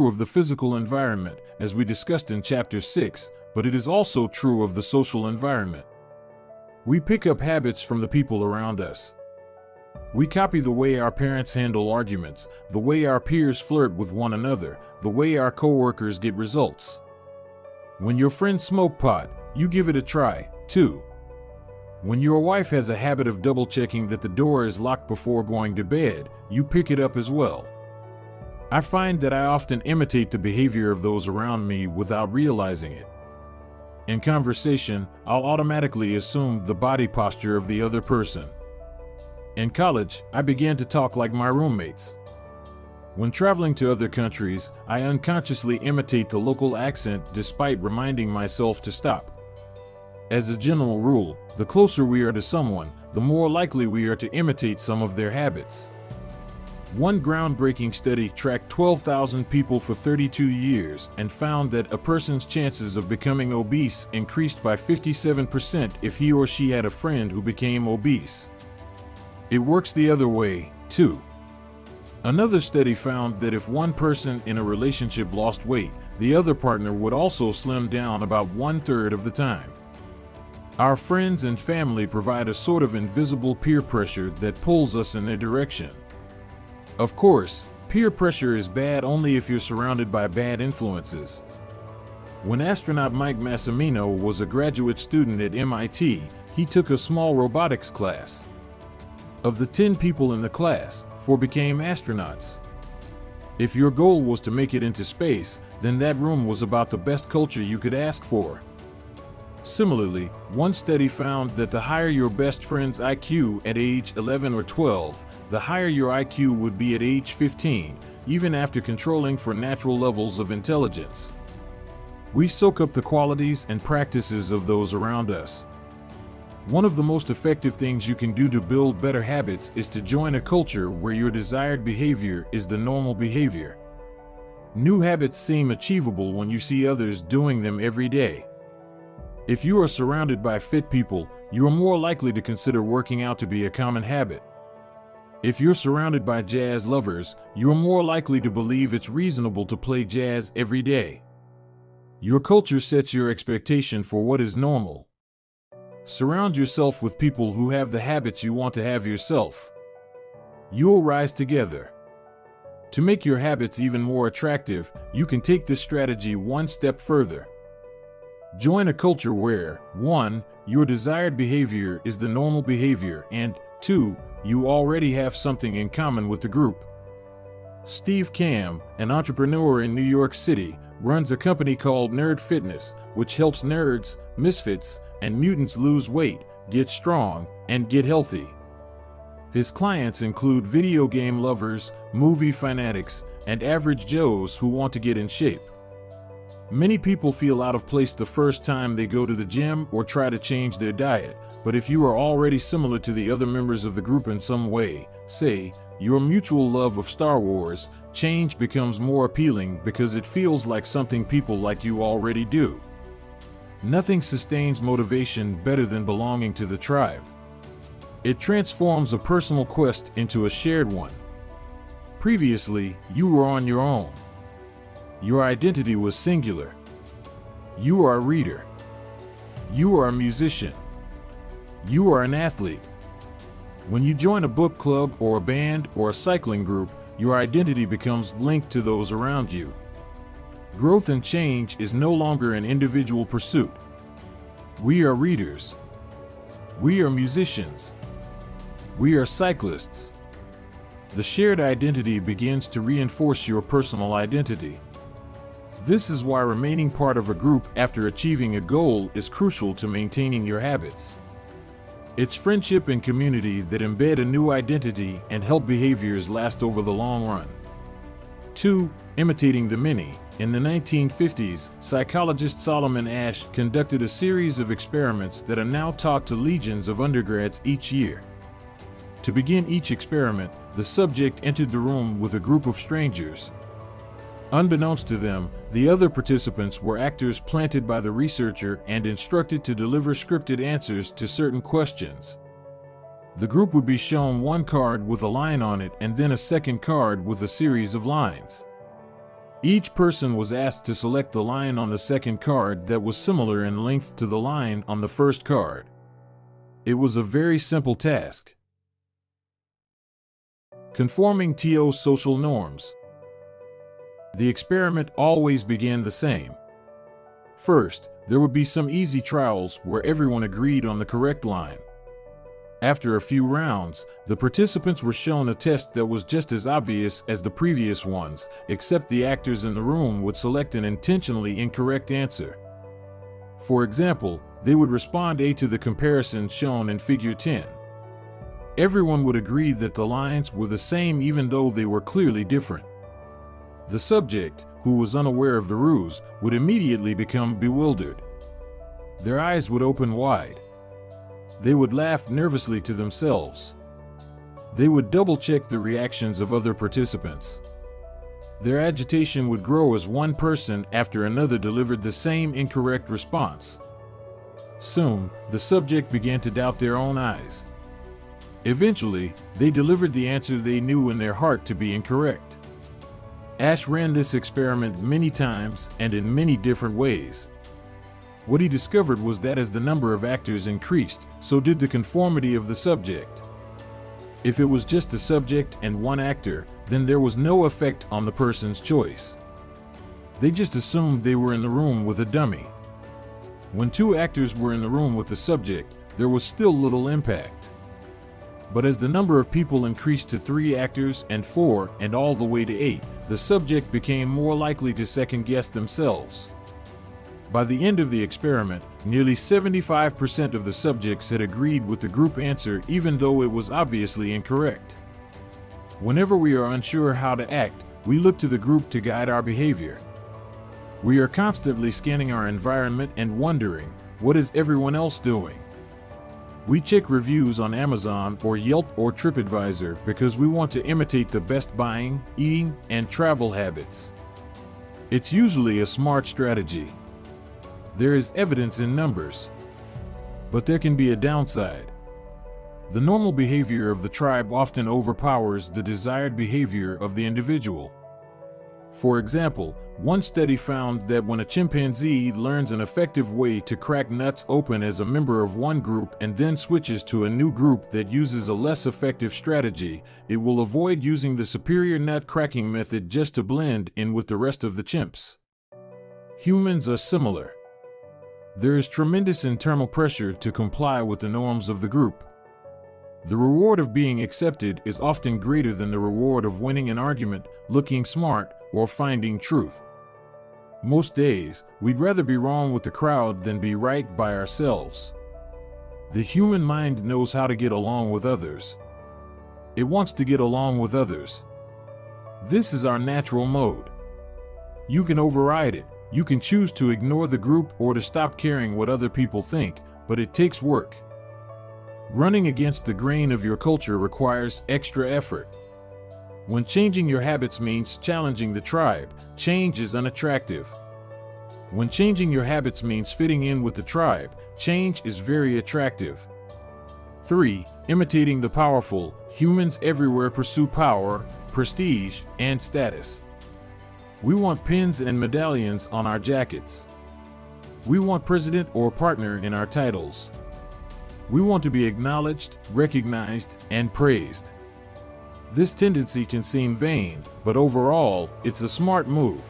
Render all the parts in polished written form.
of the physical environment, as we discussed in Chapter 6, but it is also true of the social environment. We pick up habits from the people around us. We copy the way our parents handle arguments, the way our peers flirt with one another, the way our coworkers get results. When your friends smoke pot, you give it a try, too. When your wife has a habit of double-checking that the door is locked before going to bed, you pick it up as well. I find that I often imitate the behavior of those around me without realizing it. In conversation, I'll automatically assume the body posture of the other person. In college, I began to talk like my roommates. When traveling to other countries, I unconsciously imitate the local accent despite reminding myself to stop. As a general rule, the closer we are to someone, the more likely we are to imitate some of their habits. One groundbreaking study tracked 12,000 people for 32 years and found that a person's chances of becoming obese increased by 57% if he or she had a friend who became obese. It works the other way, too. Another study found that if one person in a relationship lost weight, the other partner would also slim down about 1/3 of the time. Our friends and family provide a sort of invisible peer pressure that pulls us in their direction. Of course, peer pressure is bad only if you're surrounded by bad influences. When astronaut Mike Massimino was a graduate student at MIT, he took a small robotics class. Of the 10 people in the class, 4 became astronauts. If your goal was to make it into space, then that room was about the best culture you could ask for. Similarly, one study found that the higher your best friend's IQ at age 11 or 12, the higher your IQ would be at age 15, even after controlling for natural levels of intelligence. We soak up the qualities and practices of those around us. One of the most effective things you can do to build better habits is to join a culture where your desired behavior is the normal behavior. New habits seem achievable when you see others doing them every day. If you are surrounded by fit people, you are more likely to consider working out to be a common habit. If you're surrounded by jazz lovers, you are more likely to believe it's reasonable to play jazz every day. Your culture sets your expectation for what is normal. Surround yourself with people who have the habits you want to have yourself. You'll rise together. To make your habits even more attractive, you can take this strategy one step further. Join a culture where 1. Your desired behavior is the normal behavior, and 2. You already have something in common with the group. Steve Kamb, an entrepreneur in New York City, runs a company called Nerd Fitness, which helps nerds, misfits, and mutants lose weight, get strong, and get healthy. His clients include video game lovers, movie fanatics, and average Joes who want to get in shape. Many people feel out of place the first time they go to the gym or try to change their diet, but if you are already similar to the other members of the group in some way, say, your mutual love of Star Wars, change becomes more appealing because it feels like something people like you already do. Nothing sustains motivation better than belonging to the tribe. It transforms a personal quest into a shared one. Previously, you were on your own. Your identity was singular. You are a reader. You are a musician. You are an athlete. When you join a book club or a band or a cycling group, your identity becomes linked to those around you. Growth and change is no longer an individual pursuit. We are readers. We are musicians. We are cyclists. The shared identity begins to reinforce your personal identity. This is why remaining part of a group after achieving a goal is crucial to maintaining your habits. It's friendship and community that embed a new identity and help behaviors last over the long run. 2. Imitating the many. In the 1950s, psychologist Solomon Asch conducted a series of experiments that are now taught to legions of undergrads each year. To begin each experiment, the subject entered the room with a group of strangers. Unbeknownst to them, the other participants were actors planted by the researcher and instructed to deliver scripted answers to certain questions. The group would be shown one card with a line on it and then a second card with a series of lines. Each person was asked to select the line on the second card that was similar in length to the line on the first card. It was a very simple task. Conforming to social norms. The experiment always began the same. First, there would be some easy trials where everyone agreed on the correct line. After a few rounds, the participants were shown a test that was just as obvious as the previous ones, except the actors in the room would select an intentionally incorrect answer. For example, they would respond A to the comparison shown in Figure 10. Everyone would agree that the lines were the same even though they were clearly different. The subject, who was unaware of the ruse, would immediately become bewildered. Their eyes would open wide. They would laugh nervously to themselves. They would double-check the reactions of other participants. Their agitation would grow as one person after another delivered the same incorrect response. Soon, the subject began to doubt their own eyes. Eventually, they delivered the answer they knew in their heart to be incorrect. Ash ran this experiment many times and in many different ways. What he discovered was that as the number of actors increased, so did the conformity of the subject. If it was just the subject and one actor, then there was no effect on the person's choice. They just assumed they were in the room with a dummy. When two actors were in the room with the subject, there was still little impact. But as the number of people increased to 3 actors and 4 and all the way to 8, the subject became more likely to second-guess themselves. By the end of the experiment, nearly 75% of the subjects had agreed with the group answer even though it was obviously incorrect. Whenever we are unsure how to act, we look to the group to guide our behavior. We are constantly scanning our environment and wondering, what is everyone else doing? We check reviews on Amazon or Yelp or TripAdvisor because we want to imitate the best buying, eating, and travel habits. It's usually a smart strategy. There is evidence in numbers. But there can be a downside. The normal behavior of the tribe often overpowers the desired behavior of the individual. For example, one study found that when a chimpanzee learns an effective way to crack nuts open as a member of one group and then switches to a new group that uses a less effective strategy, it will avoid using the superior nut cracking method just to blend in with the rest of the chimps. Humans are similar. There is tremendous internal pressure to comply with the norms of the group. The reward of being accepted is often greater than the reward of winning an argument, looking smart, or finding truth. Most days, we'd rather be wrong with the crowd than be right by ourselves. The human mind knows how to get along with others. It wants to get along with others. This is our natural mode. You can override it. You can choose to ignore the group or to stop caring what other people think, but it takes work. Running against the grain of your culture requires extra effort. When changing your habits means challenging the tribe, change is unattractive. When changing your habits means fitting in with the tribe, change is very attractive. 3. Imitating the powerful. Humans everywhere pursue power, prestige, and status. We want pins and medallions on our jackets. We want president or partner in our titles. We want to be acknowledged, recognized, and praised. This tendency can seem vain, but overall, it's a smart move.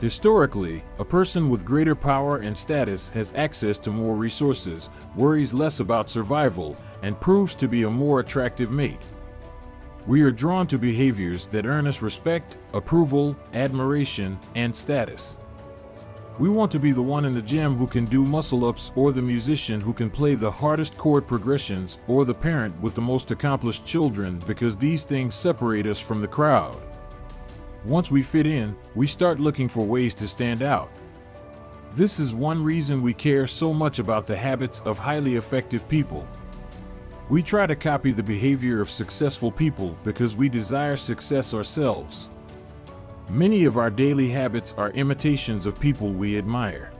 Historically, a person with greater power and status has access to more resources, worries less about survival, and proves to be a more attractive mate. We are drawn to behaviors that earn us respect, approval, admiration, and status. We want to be the one in the gym who can do muscle-ups, or the musician who can play the hardest chord progressions, or the parent with the most accomplished children, because these things separate us from the crowd. Once we fit in, we start looking for ways to stand out. This is one reason we care so much about the habits of highly effective people. We try to copy the behavior of successful people because we desire success ourselves. Many of our daily habits are imitations of people we admire.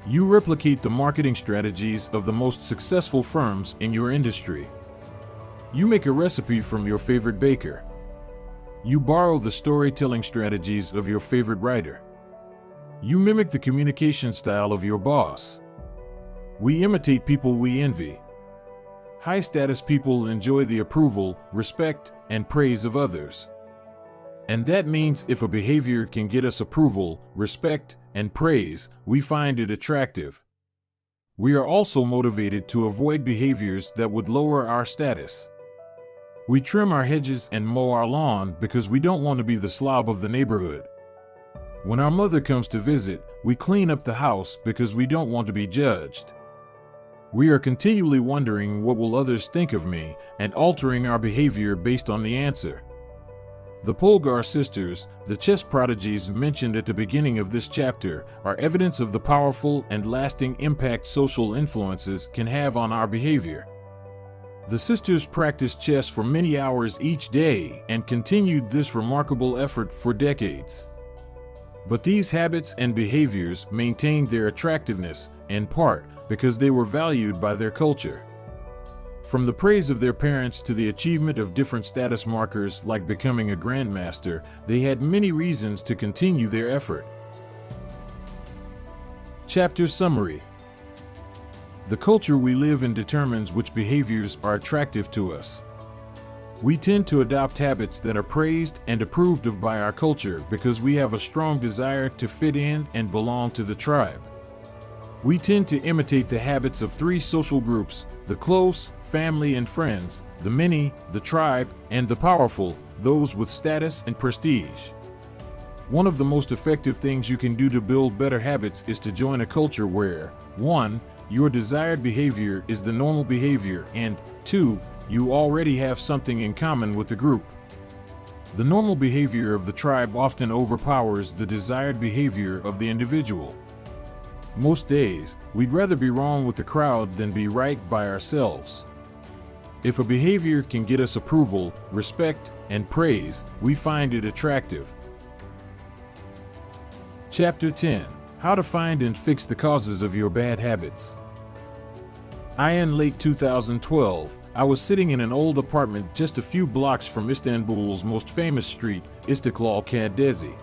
You replicate the marketing strategies of the most successful firms in your industry. You make a recipe from your favorite baker. You borrow the storytelling strategies of your favorite writer. You mimic the communication style of your boss. We imitate people we envy. High-status people enjoy the approval, respect, and praise of others. And that means if a behavior can get us approval, respect, and praise, we find it attractive. We are also motivated to avoid behaviors that would lower our status. We trim our hedges and mow our lawn because we don't want to be the slob of the neighborhood. When our mother comes to visit, we clean up the house because we don't want to be judged. We are continually wondering what will others think of me and altering our behavior based on the answer. The Polgar sisters, the chess prodigies mentioned at the beginning of this chapter, are evidence of the powerful and lasting impact social influences can have on our behavior. The sisters practiced chess for many hours each day and continued this remarkable effort for decades. But these habits and behaviors maintained their attractiveness, in part, because they were valued by their culture. From the praise of their parents to the achievement of different status markers like becoming a grandmaster, they had many reasons to continue their effort. Chapter Summary. The culture we live in determines which behaviors are attractive to us. We tend to adopt habits that are praised and approved of by our culture because we have a strong desire to fit in and belong to the tribe. We tend to imitate the habits of three social groups: the close, family and friends; the many, the tribe; and the powerful, those with status and prestige. One of the most effective things you can do to build better habits is to join a culture where 1. Your desired behavior is the normal behavior, and 2. You already have something in common with the group. The normal behavior of the tribe often overpowers the desired behavior of the individual. Most days, we'd rather be wrong with the crowd than be right by ourselves. If a behavior can get us approval, respect, and praise, we find it attractive. Chapter 10. How to find and fix the causes of your bad habits. In late 2012, I was sitting in an old apartment just a few blocks from Istanbul's most famous street, Istiklal Caddesi.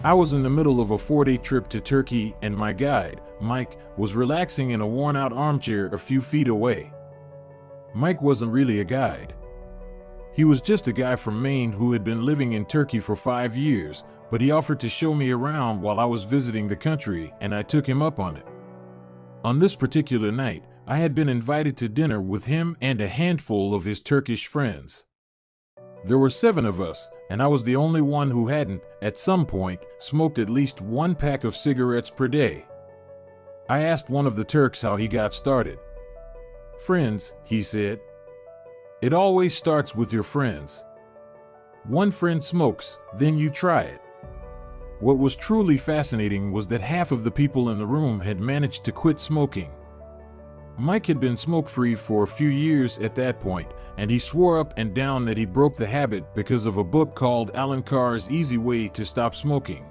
I was in the middle of a 4-day trip to Turkey and my guide, Mike, was relaxing in a worn-out armchair a few feet away. Mike wasn't really a guide. He was just a guy from Maine who had been living in Turkey for 5 years, but he offered to show me around while I was visiting the country, and I took him up on it. On this particular night, I had been invited to dinner with him and a handful of his Turkish friends. There were 7 of us, and I was the only one who hadn't, at some point, smoked at least 1 pack of cigarettes per day. I asked one of the Turks how he got started. "Friends," he said. "It always starts with your friends. One friend smokes, then you try it." What was truly fascinating was that half of the people in the room had managed to quit smoking. Mike had been smoke-free for a few years at that point, and he swore up and down that he broke the habit because of a book called Alan Carr's Easy Way to Stop Smoking.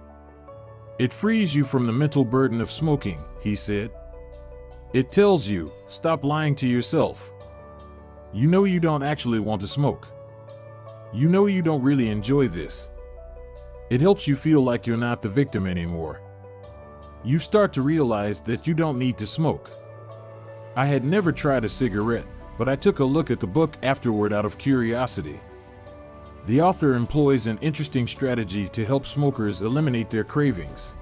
"It frees you from the mental burden of smoking," he said. "It tells you, stop lying to yourself. You know you don't actually want to smoke. You know you don't really enjoy this. It helps you feel like you're not the victim anymore. You start to realize that you don't need to smoke." I had never tried a cigarette, but I took a look at the book afterward out of curiosity. The author employs an interesting strategy to help smokers eliminate their cravings.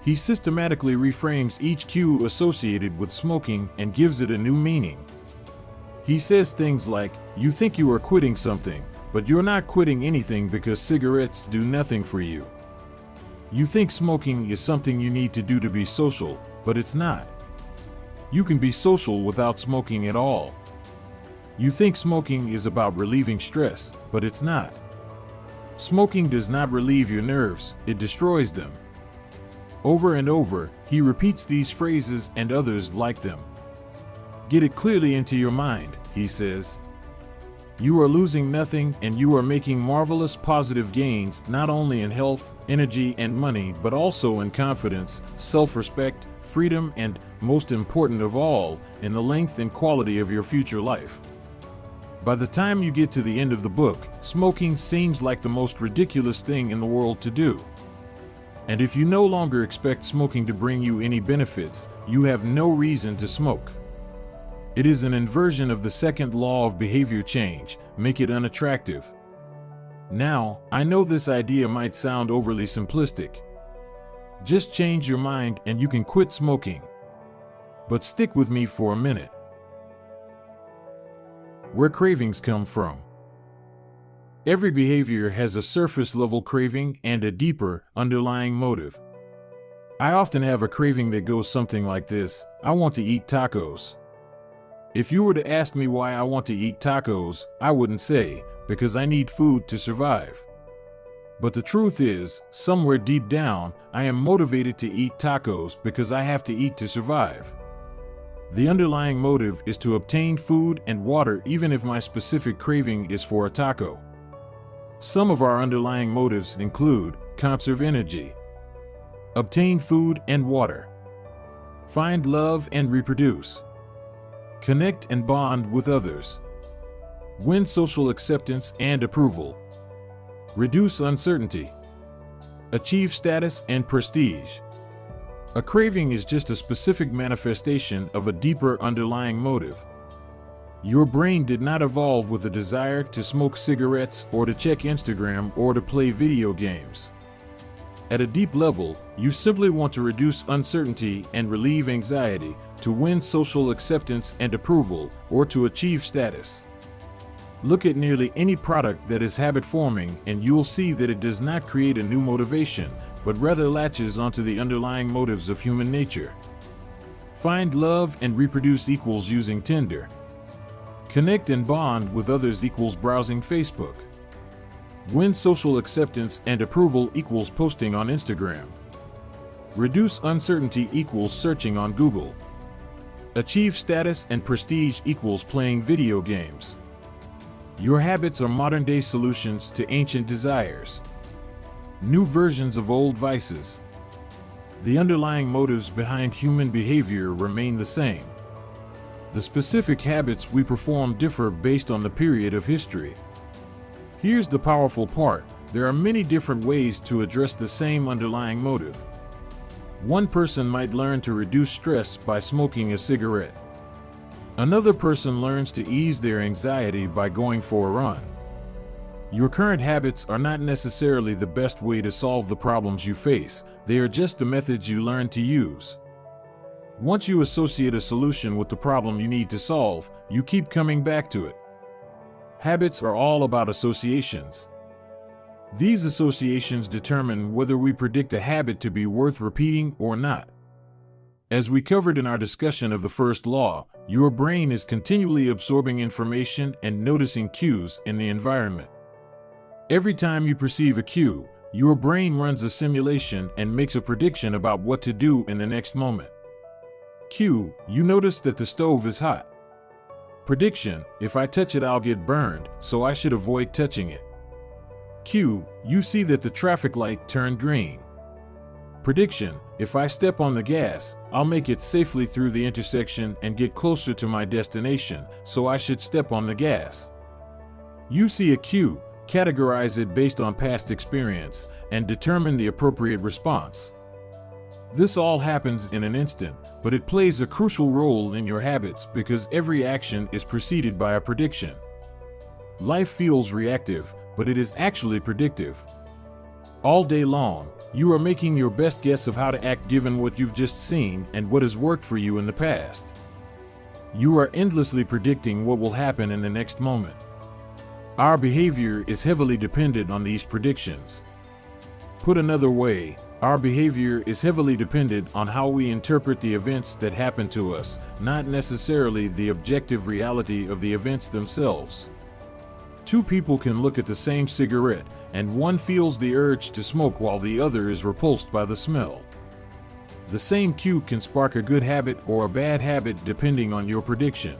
He systematically reframes each cue associated with smoking and gives it a new meaning. He says things like, "You think you are quitting something, but you're not quitting anything because cigarettes do nothing for you. You think smoking is something you need to do to be social, but it's not. You can be social without smoking at all. You think smoking is about relieving stress, but it's not. Smoking does not relieve your nerves, it destroys them." Over and over, he repeats these phrases and others like them. "Get it clearly into your mind," he says. "You are losing nothing and you are making marvelous positive gains not only in health, energy, and money, but also in confidence, self-respect, freedom, and, most important of all, in the length and quality of your future life. By the time you get to the end of the book, smoking seems like the most ridiculous thing in the world to do. And if you no longer expect smoking to bring you any benefits, you have no reason to smoke. It is an inversion of the second law of behavior change: make it unattractive. Now, I know this idea might sound overly simplistic. Just change your mind and you can quit smoking. But stick with me for a minute. Where cravings come from. Every behavior has a surface-level craving and a deeper, underlying motive. I often have a craving that goes something like this: I want to eat tacos. If you were to ask me why I want to eat tacos, I wouldn't say, because I need food to survive. But the truth is, somewhere deep down, I am motivated to eat tacos because I have to eat to survive. The underlying motive is to obtain food and water, even if my specific craving is for a taco. Some of our underlying motives include: conserve energy, obtain food and water, find love and reproduce, connect and bond with others, win social acceptance and approval, reduce uncertainty, achieve status and prestige. A craving is just a specific manifestation of a deeper underlying motive. Your brain did not evolve with a desire to smoke cigarettes or to check Instagram or to play video games. At a deep level, you simply want to reduce uncertainty and relieve anxiety, to win social acceptance and approval, or to achieve status. Look at nearly any product that is habit-forming and you'll see that it does not create a new motivation, but rather latches onto the underlying motives of human nature. Find love and reproduce equals using Tinder. Connect and bond with others equals browsing Facebook. Win social acceptance and approval equals posting on Instagram. Reduce uncertainty equals searching on Google. Achieve status and prestige equals playing video games. Your habits are modern-day solutions to ancient desires. New versions of old vices. The underlying motives behind human behavior remain the same. The specific habits we perform differ based on the period of history. Here's the powerful part: there are many different ways to address the same underlying motive. One person might learn to reduce stress by smoking a cigarette. Another person learns to ease their anxiety by going for a run. Your current habits are not necessarily the best way to solve the problems you face, they are just the methods you learn to use. Once you associate a solution with the problem you need to solve, you keep coming back to it. Habits are all about associations. These associations determine whether we predict a habit to be worth repeating or not. As we covered in our discussion of the first law, your brain is continually absorbing information and noticing cues in the environment. Every time you perceive a cue, your brain runs a simulation and makes a prediction about what to do in the next moment. Cue: you notice that the stove is hot. Prediction: if I touch it, I'll get burned, so I should avoid touching it. Cue: you see that the traffic light turned green. Prediction: if I step on the gas, I'll make it safely through the intersection and get closer to my destination, so I should step on the gas. You see a cue, categorize it based on past experience, and determine the appropriate response. This all happens in an instant, but it plays a crucial role in your habits because every action is preceded by a prediction. Life feels reactive, but it is actually predictive. All day long, you are making your best guess of how to act given what you've just seen and what has worked for you in the past. You are endlessly predicting what will happen in the next moment. Our behavior is heavily dependent on these predictions. Put another way, our behavior is heavily dependent on how we interpret the events that happen to us, not necessarily the objective reality of the events themselves. Two people can look at the same cigarette, and one feels the urge to smoke while the other is repulsed by the smell. The same cue can spark a good habit or a bad habit depending on your prediction.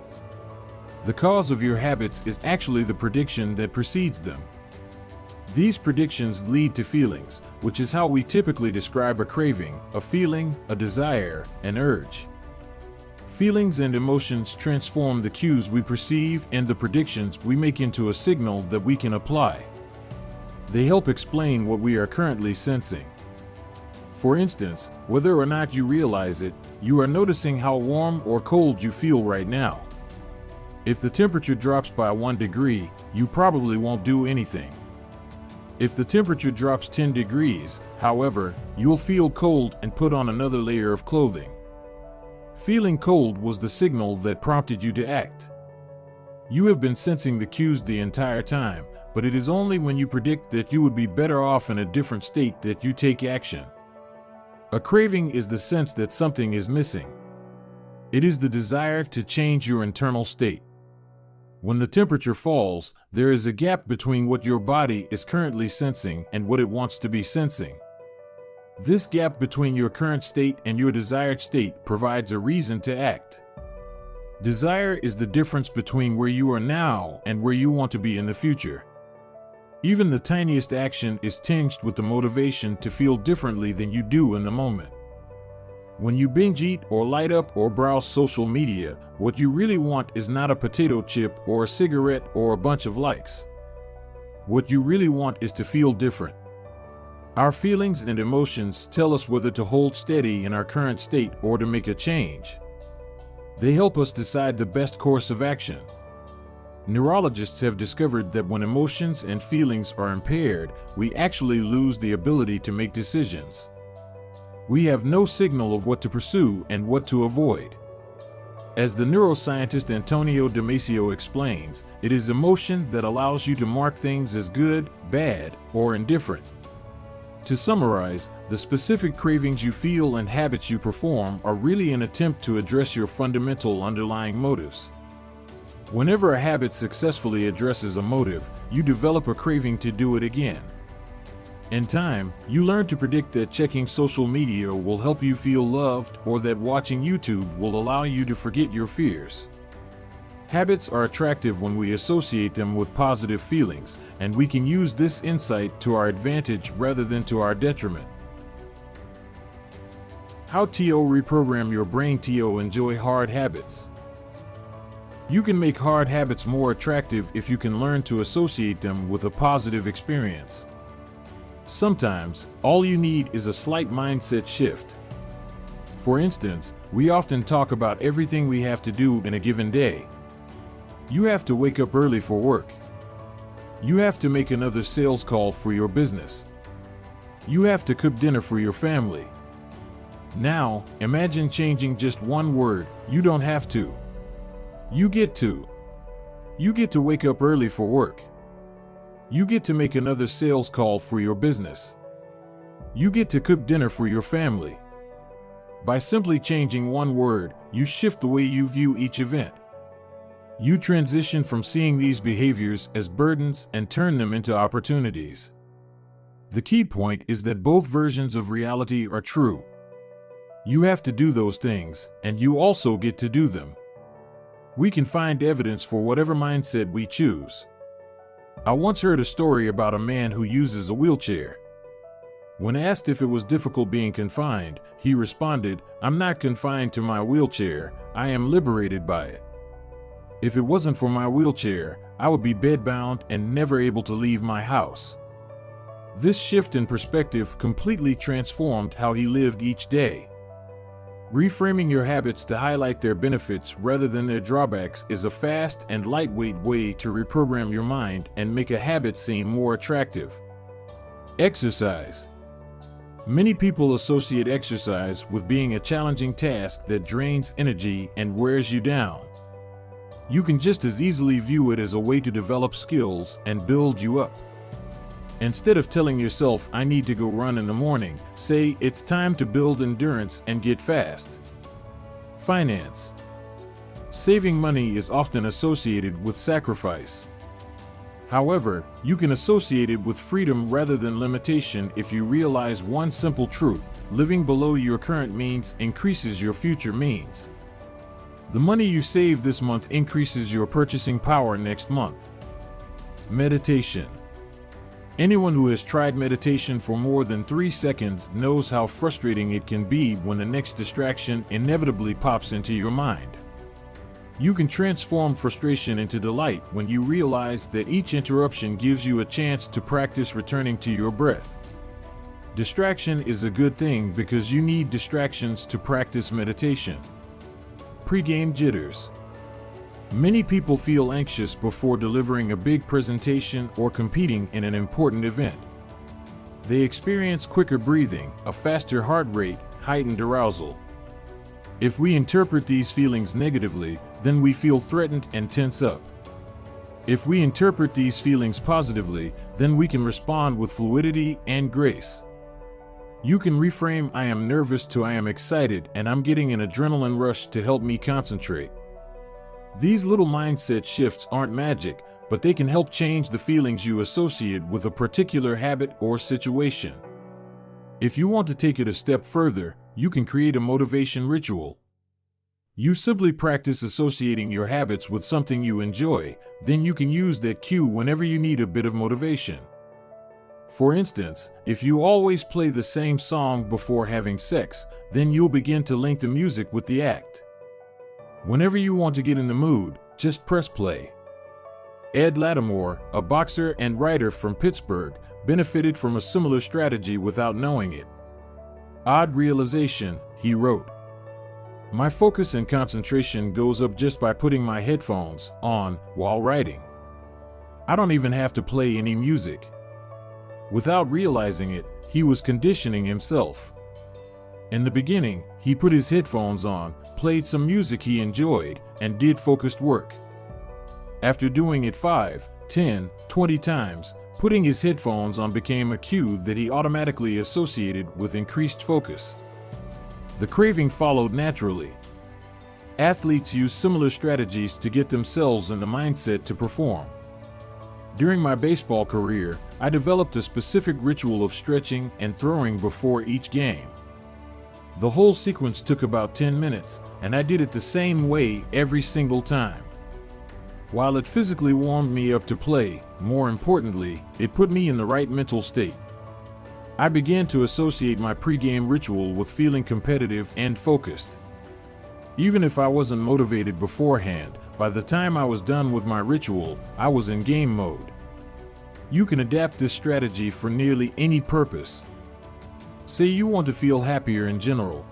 The cause of your habits is actually the prediction that precedes them. These predictions lead to feelings, which is how we typically describe a craving, a feeling, a desire, an urge. Feelings and emotions transform the cues we perceive and the predictions we make into a signal that we can apply. They help explain what we are currently sensing. For instance, whether or not you realize it, you are noticing how warm or cold you feel right now. If the temperature drops by 1 degree, you probably won't do anything. If the temperature drops 10 degrees, however, you'll feel cold and put on another layer of clothing. Feeling cold was the signal that prompted you to act. You have been sensing the cues the entire time, but it is only when you predict that you would be better off in a different state that you take action. A craving is the sense that something is missing. It is the desire to change your internal state. When the temperature falls, there is a gap between what your body is currently sensing and what it wants to be sensing. This gap between your current state and your desired state provides a reason to act. Desire is the difference between where you are now and where you want to be in the future. Even the tiniest action is tinged with the motivation to feel differently than you do in the moment. When you binge eat or light up or browse social media, what you really want is not a potato chip or a cigarette or a bunch of likes. What you really want is to feel different. Our feelings and emotions tell us whether to hold steady in our current state or to make a change. They help us decide the best course of action. Neurologists have discovered that when emotions and feelings are impaired, we actually lose the ability to make decisions. We have no signal of what to pursue and what to avoid. As the neuroscientist Antonio Damasio explains, it is emotion that allows you to mark things as good, bad, or indifferent. To summarize, the specific cravings you feel and habits you perform are really an attempt to address your fundamental underlying motives. Whenever a habit successfully addresses a motive, you develop a craving to do it again. In time, you learn to predict that checking social media will help you feel loved or that watching YouTube will allow you to forget your fears. Habits are attractive when we associate them with positive feelings, and we can use this insight to our advantage rather than to our detriment. How to reprogram your brain to enjoy hard habits. You can make hard habits more attractive if you can learn to associate them with a positive experience. Sometimes, all you need is a slight mindset shift. For instance, we often talk about everything we have to do in a given day. You have to wake up early for work. You have to make another sales call for your business. You have to cook dinner for your family. Now, imagine changing just one word. You don't have to. You get to. You get to wake up early for work. You get to make another sales call for your business. You get to cook dinner for your family. By simply changing one word, you shift the way you view each event. You transition from seeing these behaviors as burdens and turn them into opportunities. The key point is that both versions of reality are true. You have to do those things, and you also get to do them. We can find evidence for whatever mindset we choose. I once heard a story about a man who uses a wheelchair. When asked if it was difficult being confined, he responded, "I'm not confined to my wheelchair, I am liberated by it. If it wasn't for my wheelchair, I would be bedbound and never able to leave my house." This shift in perspective completely transformed how he lived each day. Reframing your habits to highlight their benefits rather than their drawbacks is a fast and lightweight way to reprogram your mind and make a habit seem more attractive. Exercise. Many people associate exercise with being a challenging task that drains energy and wears you down. You can just as easily view it as a way to develop skills and build you up. Instead of telling yourself, "I need to go run in the morning," say, "It's time to build endurance and get fast." Finance. Saving money is often associated with sacrifice. However, you can associate it with freedom rather than limitation if you realize one simple truth: living below your current means increases your future means. The money you save this month increases your purchasing power next month. Meditation. Anyone who has tried meditation for more than 3 seconds knows how frustrating it can be when the next distraction inevitably pops into your mind. You can transform frustration into delight when you realize that each interruption gives you a chance to practice returning to your breath. Distraction is a good thing because you need distractions to practice meditation. Pre-game jitters. Many people feel anxious before delivering a big presentation or competing in an important event. They experience quicker breathing, a faster heart rate, heightened arousal. If we interpret these feelings negatively, then we feel threatened and tense up. If we interpret these feelings positively, then we can respond with fluidity and grace. You can reframe "I am nervous" to "I am excited and I'm getting an adrenaline rush to help me concentrate." These little mindset shifts aren't magic, but they can help change the feelings you associate with a particular habit or situation. If you want to take it a step further, you can create a motivation ritual. You simply practice associating your habits with something you enjoy, then you can use that cue whenever you need a bit of motivation. For instance, if you always play the same song before having sex, then you'll begin to link the music with the act. Whenever you want to get in the mood, just press play. Ed Lattimore, a boxer and writer from Pittsburgh, benefited from a similar strategy without knowing it. "Odd realization," he wrote. "My focus and concentration goes up just by putting my headphones on while writing. I don't even have to play any music." Without realizing it, he was conditioning himself. In the beginning, he put his headphones on, played some music he enjoyed, and did focused work. After doing it 5, 10, 20 times, putting his headphones on became a cue that he automatically associated with increased focus. The craving followed naturally. Athletes use similar strategies to get themselves in the mindset to perform. During my baseball career, I developed a specific ritual of stretching and throwing before each game. The whole sequence took about 10 minutes, and I did it the same way every single time. While it physically warmed me up to play, more importantly, it put me in the right mental state. I began to associate my pre-game ritual with feeling competitive and focused. Even if I wasn't motivated beforehand, by the time I was done with my ritual, I was in game mode. You can adapt this strategy for nearly any purpose. Say you want to feel happier in general.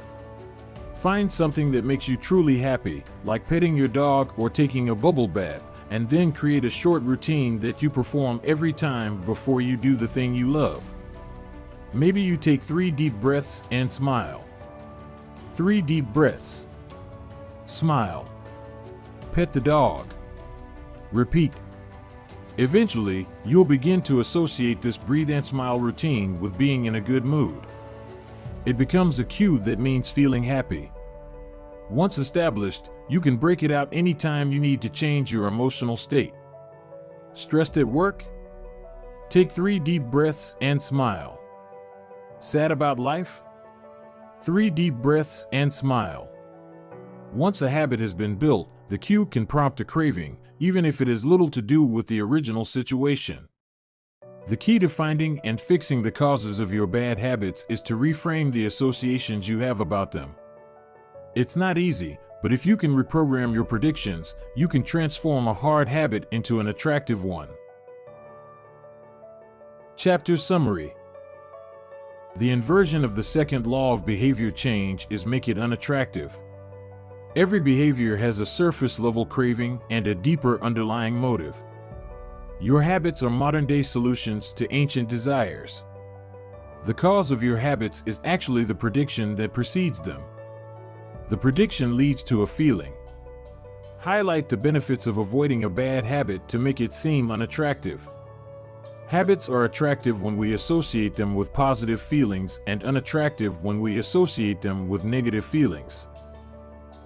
Find something that makes you truly happy, like petting your dog or taking a bubble bath, and then create a short routine that you perform every time before you do the thing you love. Maybe you take 3 deep breaths and smile. 3 deep breaths. Smile. Pet the dog. Repeat. Eventually, you'll begin to associate this breathe and smile routine with being in a good mood. It becomes a cue that means feeling happy. Once established, you can break it out anytime you need to change your emotional state. Stressed at work? Take 3 deep breaths and smile. Sad about life? 3 deep breaths and smile. Once a habit has been built, the cue can prompt a craving, even if it has little to do with the original situation. The key to finding and fixing the causes of your bad habits is to reframe the associations you have about them. It's not easy, but if you can reprogram your predictions, you can transform a hard habit into an attractive one. Chapter Summary. The inversion of the second law of behavior change is make it unattractive. Every behavior has a surface-level craving and a deeper underlying motive. Your habits are modern-day solutions to ancient desires. The cause of your habits is actually the prediction that precedes them. The prediction leads to a feeling. Highlight the benefits of avoiding a bad habit to make it seem unattractive. Habits are attractive when we associate them with positive feelings and unattractive when we associate them with negative feelings.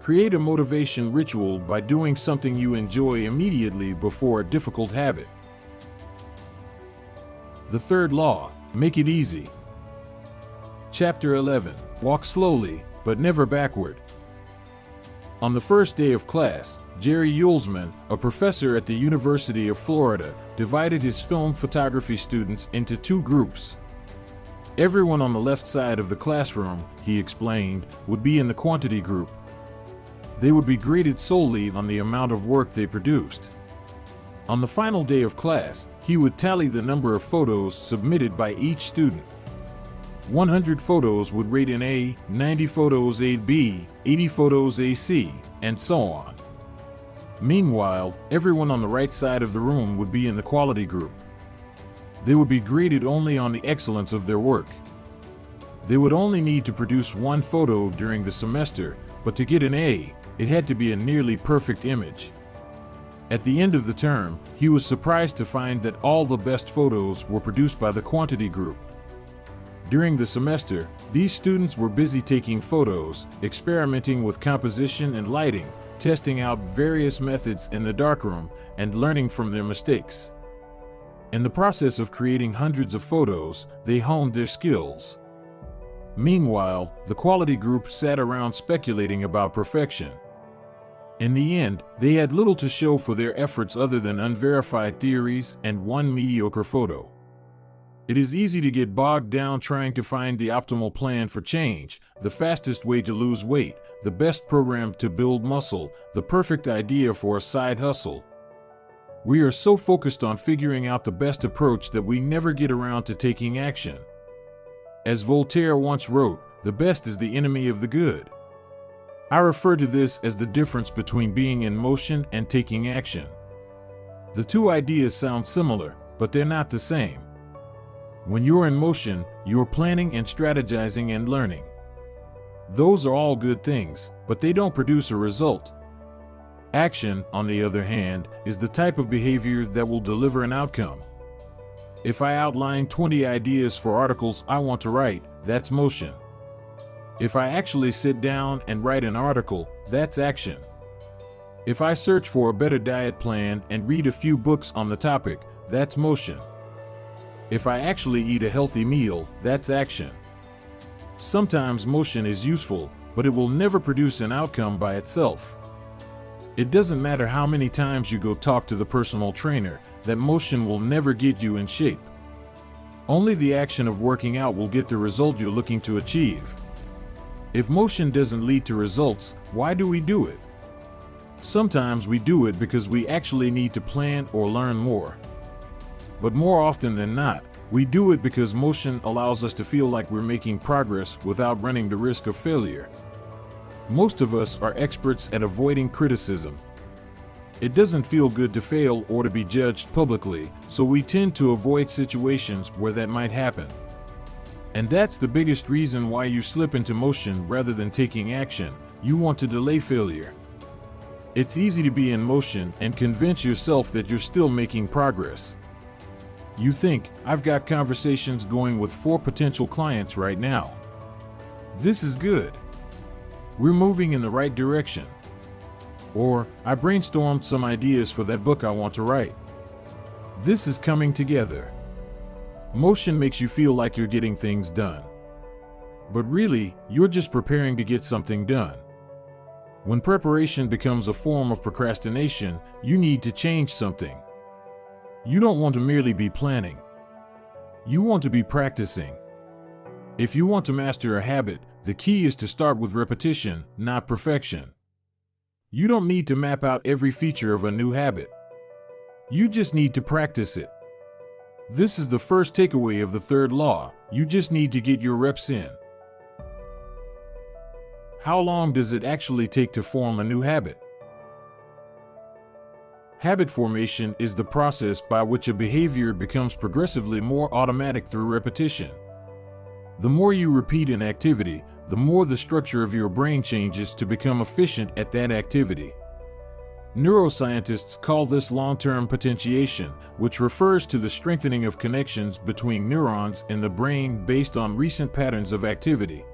Create a motivation ritual by doing something you enjoy immediately before a difficult habit. The third law, make it easy. Chapter 11, walk slowly, but never backward. On the first day of class, Jerry Yulesman, a professor at the University of Florida, divided his film photography students into two groups. Everyone on the left side of the classroom, he explained, would be in the quantity group. They would be graded solely on the amount of work they produced. On the final day of class, he would tally the number of photos submitted by each student. 100 photos would rate an A, 90 photos a B, 80 photos a C, and so on. Meanwhile, everyone on the right side of the room would be in the quality group. They would be graded only on the excellence of their work. They would only need to produce one photo during the semester, but to get an A, it had to be a nearly perfect image. At the end of the term, he was surprised to find that all the best photos were produced by the quantity group. During the semester, these students were busy taking photos, experimenting with composition and lighting, testing out various methods in the darkroom, and learning from their mistakes. In the process of creating hundreds of photos, they honed their skills. Meanwhile, the quality group sat around speculating about perfection. In the end, they had little to show for their efforts other than unverified theories and one mediocre photo. It is easy to get bogged down trying to find the optimal plan for change, the fastest way to lose weight, the best program to build muscle, the perfect idea for a side hustle. We are so focused on figuring out the best approach that we never get around to taking action. As Voltaire once wrote, the best is the enemy of the good. I refer to this as the difference between being in motion and taking action. The two ideas sound similar, but they're not the same. When you're in motion, you're planning and strategizing and learning. Those are all good things, but they don't produce a result. Action, on the other hand, is the type of behavior that will deliver an outcome. If I outline 20 ideas for articles I want to write, that's motion. If I actually sit down and write an article, that's action. If I search for a better diet plan and read a few books on the topic, that's motion. If I actually eat a healthy meal, that's action. Sometimes motion is useful, but it will never produce an outcome by itself. It doesn't matter how many times you go talk to the personal trainer, that motion will never get you in shape. Only the action of working out will get the result you're looking to achieve. If motion doesn't lead to results, why do we do it? Sometimes we do it because we actually need to plan or learn more. But more often than not, we do it because motion allows us to feel like we're making progress without running the risk of failure. Most of us are experts at avoiding criticism. It doesn't feel good to fail or to be judged publicly, so we tend to avoid situations where that might happen. And that's the biggest reason why you slip into motion rather than taking action. You want to delay failure. It's easy to be in motion and convince yourself that you're still making progress. You think, I've got conversations going with 4 potential clients right now. This is good. We're moving in the right direction. Or, I brainstormed some ideas for that book I want to write. This is coming together. Motion makes you feel like you're getting things done. But really, you're just preparing to get something done. When preparation becomes a form of procrastination, you need to change something. You don't want to merely be planning. You want to be practicing. If you want to master a habit, the key is to start with repetition, not perfection. You don't need to map out every feature of a new habit. You just need to practice it. This is the first takeaway of the third law. You just need to get your reps in. How long does it actually take to form a new habit? Habit formation is the process by which a behavior becomes progressively more automatic through repetition. The more you repeat an activity, the more the structure of your brain changes to become efficient at that activity. Neuroscientists call this long-term potentiation, which refers to the strengthening of connections between neurons in the brain based on recent patterns of activity.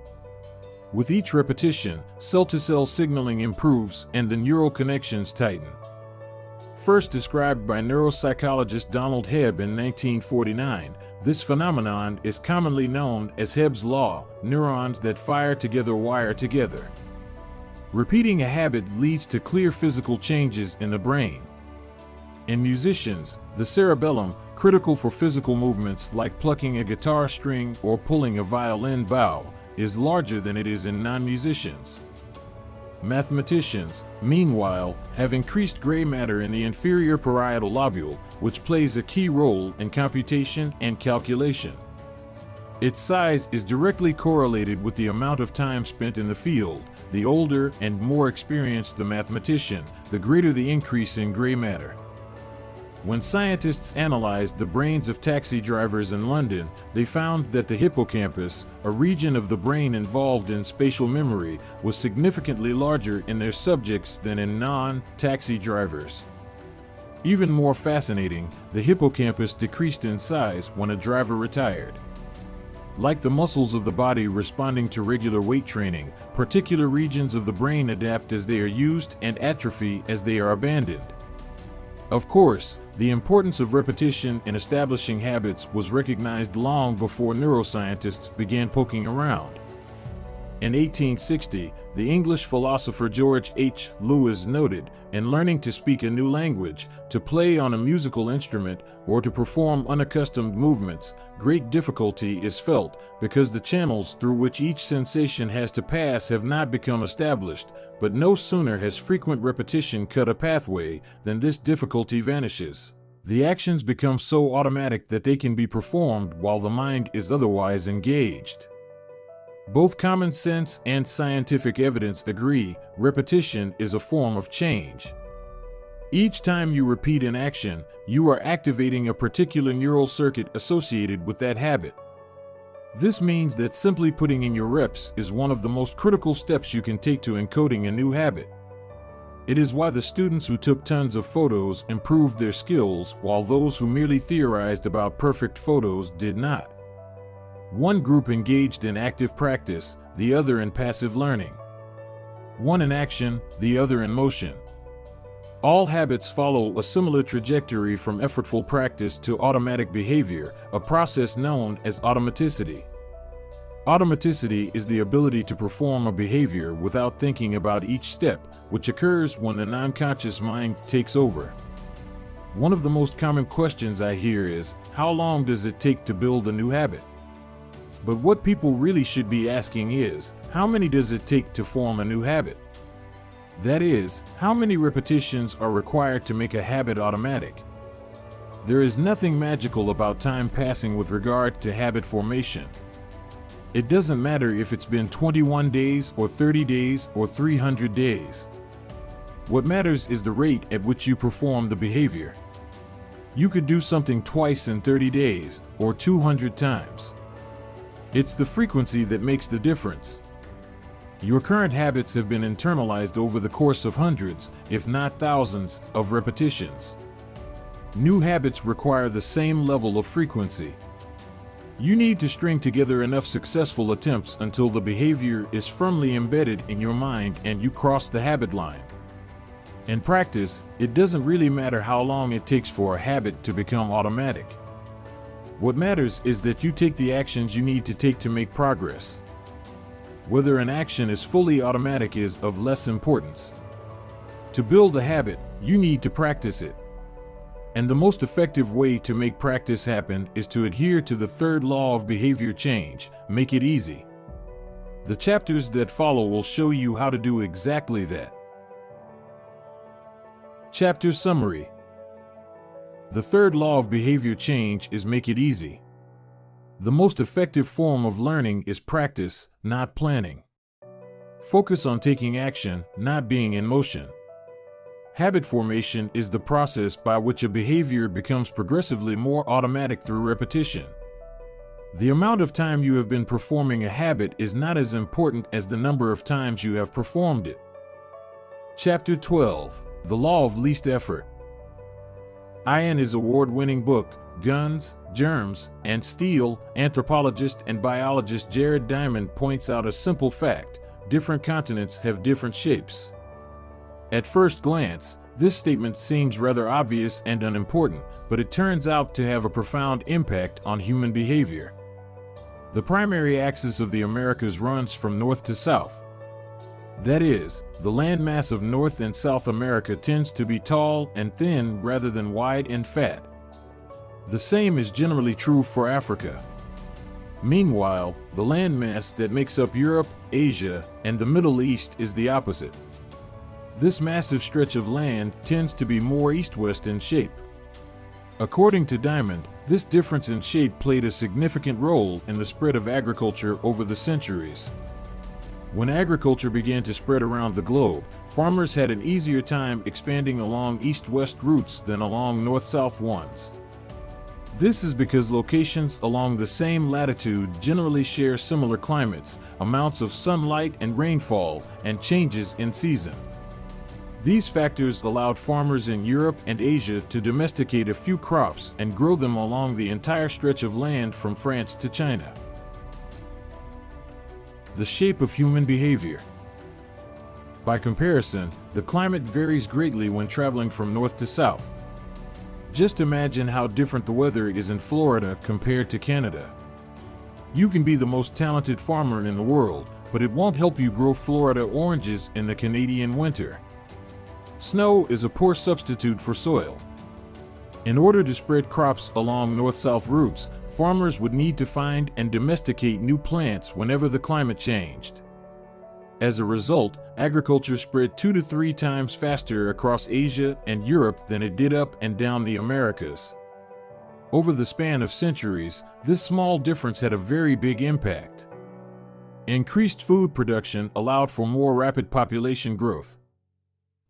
With each repetition, cell-to-cell signaling improves and the neural connections tighten. First described by neuropsychologist Donald Hebb in 1949, this phenomenon is commonly known as Hebb's law. Neurons that fire together wire together. Repeating a habit leads to clear physical changes in the brain. In musicians, the cerebellum, critical for physical movements like plucking a guitar string or pulling a violin bow, is larger than it is in non-musicians. Mathematicians, meanwhile, have increased gray matter in the inferior parietal lobule, which plays a key role in computation and calculation. Its size is directly correlated with the amount of time spent in the field. The older and more experienced the mathematician, the greater the increase in gray matter. When scientists analyzed the brains of taxi drivers in London, they found that the hippocampus, a region of the brain involved in spatial memory, was significantly larger in their subjects than in non-taxi drivers. Even more fascinating, the hippocampus decreased in size when a driver retired. Like the muscles of the body responding to regular weight training, particular regions of the brain adapt as they are used and atrophy as they are abandoned. Of course, the importance of repetition in establishing habits was recognized long before neuroscientists began poking around. In 1860, the English philosopher George H. Lewis noted, in learning to speak a new language, to play on a musical instrument, or to perform unaccustomed movements, great difficulty is felt because the channels through which each sensation has to pass have not become established, but no sooner has frequent repetition cut a pathway than this difficulty vanishes. The actions become so automatic that they can be performed while the mind is otherwise engaged. Both common sense and scientific evidence agree, repetition is a form of change. Each time you repeat an action, you are activating a particular neural circuit associated with that habit. This means that simply putting in your reps is one of the most critical steps you can take to encoding a new habit. It is why the students who took tons of photos improved their skills, while those who merely theorized about perfect photos did not. One group engaged in active practice, the other in passive learning. One in action, the other in motion. All habits follow a similar trajectory from effortful practice to automatic behavior, a process known as automaticity. Automaticity is the ability to perform a behavior without thinking about each step, which occurs when the non-conscious mind takes over. One of the most common questions I hear is, how long does it take to build a new habit? But what people really should be asking is, how many does it take to form a new habit? That is, how many repetitions are required to make a habit automatic? There is nothing magical about time passing with regard to habit formation. It doesn't matter if it's been 21 days or 30 days or 300 days. What matters is the rate at which you perform the behavior. You could do something twice in 30 days or 200 times. It's the frequency that makes the difference. Your current habits have been internalized over the course of hundreds, if not thousands, of repetitions. New habits require the same level of frequency. You need to string together enough successful attempts until the behavior is firmly embedded in your mind and you cross the habit line. In practice, it doesn't really matter how long it takes for a habit to become automatic. What matters is that you take the actions you need to take to make progress. Whether an action is fully automatic is of less importance. To build a habit, you need to practice it. And the most effective way to make practice happen is to adhere to the third law of behavior change: make it easy. The chapters that follow will show you how to do exactly that. Chapter Summary. The third law of behavior change is make it easy. The most effective form of learning is practice, not planning. Focus on taking action, not being in motion. Habit formation is the process by which a behavior becomes progressively more automatic through repetition. The amount of time you have been performing a habit is not as important as the number of times you have performed it. Chapter 12. The Law of Least Effort. In his award-winning book, Guns, Germs, and Steel, anthropologist and biologist Jared Diamond points out a simple fact: different continents have different shapes. At first glance, this statement seems rather obvious and unimportant, but it turns out to have a profound impact on human behavior. The primary axis of the Americas runs from north to south. That is, the landmass of North and South America tends to be tall and thin rather than wide and fat. The same is generally true for Africa. Meanwhile, the landmass that makes up Europe, Asia, and the Middle East is the opposite. This massive stretch of land tends to be more east-west in shape. According to Diamond, this difference in shape played a significant role in the spread of agriculture over the centuries. When agriculture began to spread around the globe, farmers had an easier time expanding along east-west routes than along north-south ones. This is because locations along the same latitude generally share similar climates, amounts of sunlight and rainfall, and changes in season. These factors allowed farmers in Europe and Asia to domesticate a few crops and grow them along the entire stretch of land from France to China. The shape of human behavior. By comparison, the climate varies greatly when traveling from north to south. Just imagine how different the weather is in Florida compared to Canada. You can be the most talented farmer in the world, but it won't help you grow Florida oranges in the Canadian winter. Snow is a poor substitute for soil. In order to spread crops along north-south routes, farmers would need to find and domesticate new plants whenever the climate changed. As a result, agriculture spread 2 to 3 times faster across Asia and Europe than it did up and down the Americas. Over the span of centuries, this small difference had a very big impact. Increased food production allowed for more rapid population growth.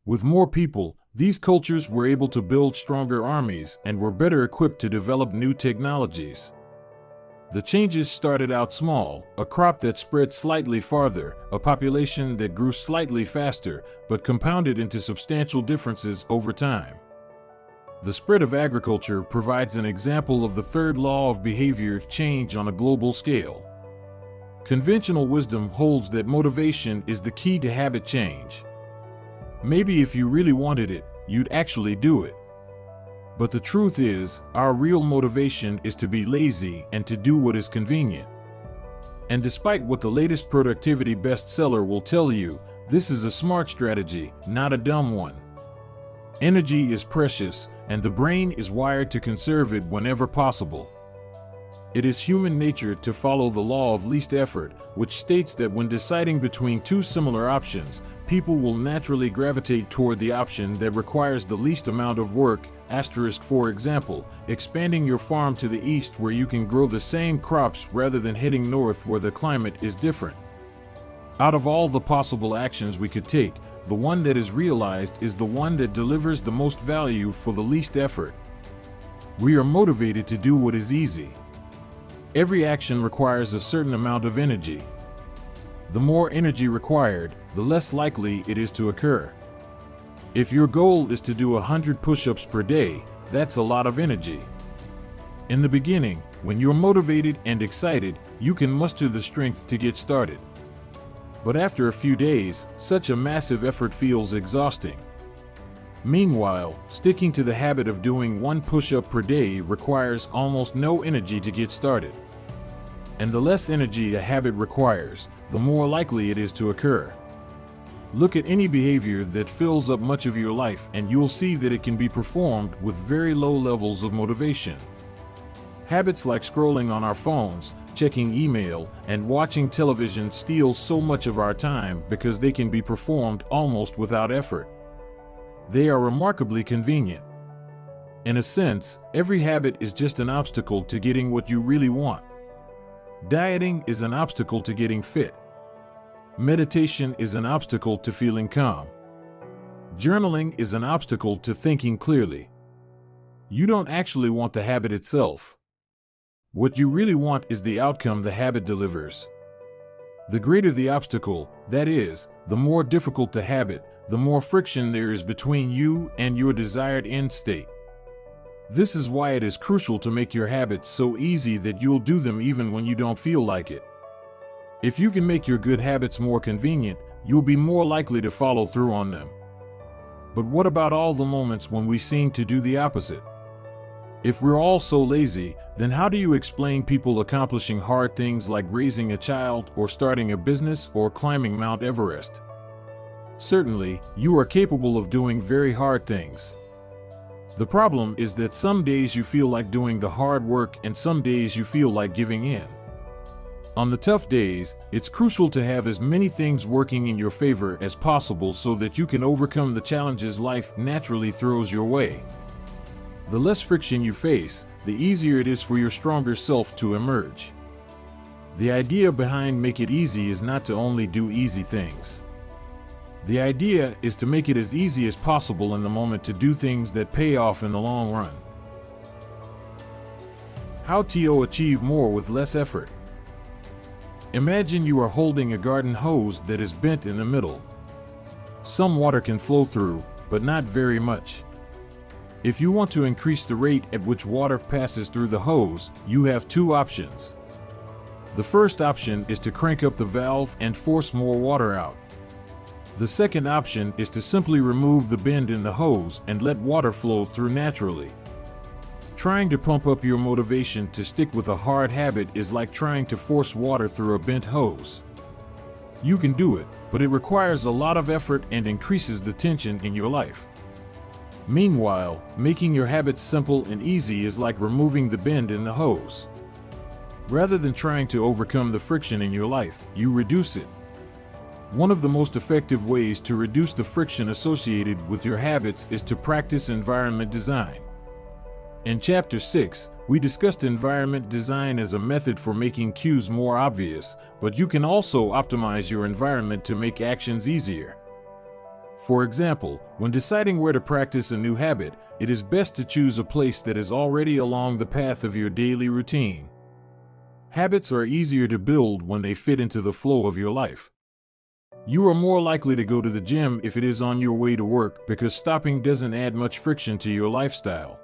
With more people, these cultures were able to build stronger armies and were better equipped to develop new technologies. The changes started out small, a crop that spread slightly farther, a population that grew slightly faster, but compounded into substantial differences over time. The spread of agriculture provides an example of the third law of behavior change on a global scale. Conventional wisdom holds that motivation is the key to habit change. Maybe if you really wanted it, you'd actually do it. But the truth is, our real motivation is to be lazy and to do what is convenient. And despite what the latest productivity bestseller will tell you, this is a smart strategy, not a dumb one. Energy is precious, and the brain is wired to conserve it whenever possible. It is human nature to follow the law of least effort, which states that when deciding between two similar options, people will naturally gravitate toward the option that requires the least amount of work. For example, expanding your farm to the east where you can grow the same crops rather than heading north where the climate is different. Out of all the possible actions we could take, the one that is realized is the one that delivers the most value for the least effort. We are motivated to do what is easy. Every action requires a certain amount of energy. The more energy required, the less likely it is to occur. If your goal is to do 100 push-ups per day, that's a lot of energy. In the beginning, when you're motivated and excited, you can muster the strength to get started. But after a few days, such a massive effort feels exhausting. Meanwhile, sticking to the habit of doing 1 push-up per day requires almost no energy to get started. And the less energy a habit requires, the more likely it is to occur. Look at any behavior that fills up much of your life and you'll see that it can be performed with very low levels of motivation. Habits like scrolling on our phones, checking email, and watching television steal so much of our time because they can be performed almost without effort. They are remarkably convenient. In a sense, every habit is just an obstacle to getting what you really want. Dieting is an obstacle to getting fit. Meditation is an obstacle to feeling calm. Journaling is an obstacle to thinking clearly. You don't actually want the habit itself. What you really want is the outcome the habit delivers. The greater the obstacle, that is, the more difficult the habit, the more friction there is between you and your desired end state. This is why it is crucial to make your habits so easy that you'll do them even when you don't feel like it. If you can make your good habits more convenient, you'll be more likely to follow through on them. But what about all the moments when we seem to do the opposite? If we're all so lazy, then how do you explain people accomplishing hard things like raising a child or starting a business or climbing Mount Everest? Certainly, you are capable of doing very hard things. The problem is that some days you feel like doing the hard work and some days you feel like giving in. On the tough days, it's crucial to have as many things working in your favor as possible so that you can overcome the challenges life naturally throws your way. The less friction you face, the easier it is for your stronger self to emerge. The idea behind Make It Easy is not to only do easy things. The idea is to make it as easy as possible in the moment to do things that pay off in the long run. How to achieve more with less effort. Imagine you are holding a garden hose that is bent in the middle. Some water can flow through, but not very much. If you want to increase the rate at which water passes through the hose, you have two options. The first option is to crank up the valve and force more water out. The second option is to simply remove the bend in the hose and let water flow through naturally. Trying to pump up your motivation to stick with a hard habit is like trying to force water through a bent hose. You can do it, but it requires a lot of effort and increases the tension in your life. Meanwhile, making your habits simple and easy is like removing the bend in the hose. Rather than trying to overcome the friction in your life, you reduce it. One of the most effective ways to reduce the friction associated with your habits is to practice environment design. In Chapter 6, we discussed environment design as a method for making cues more obvious, but you can also optimize your environment to make actions easier. For example, when deciding where to practice a new habit, it is best to choose a place that is already along the path of your daily routine. Habits are easier to build when they fit into the flow of your life. You are more likely to go to the gym if it is on your way to work because stopping doesn't add much friction to your lifestyle.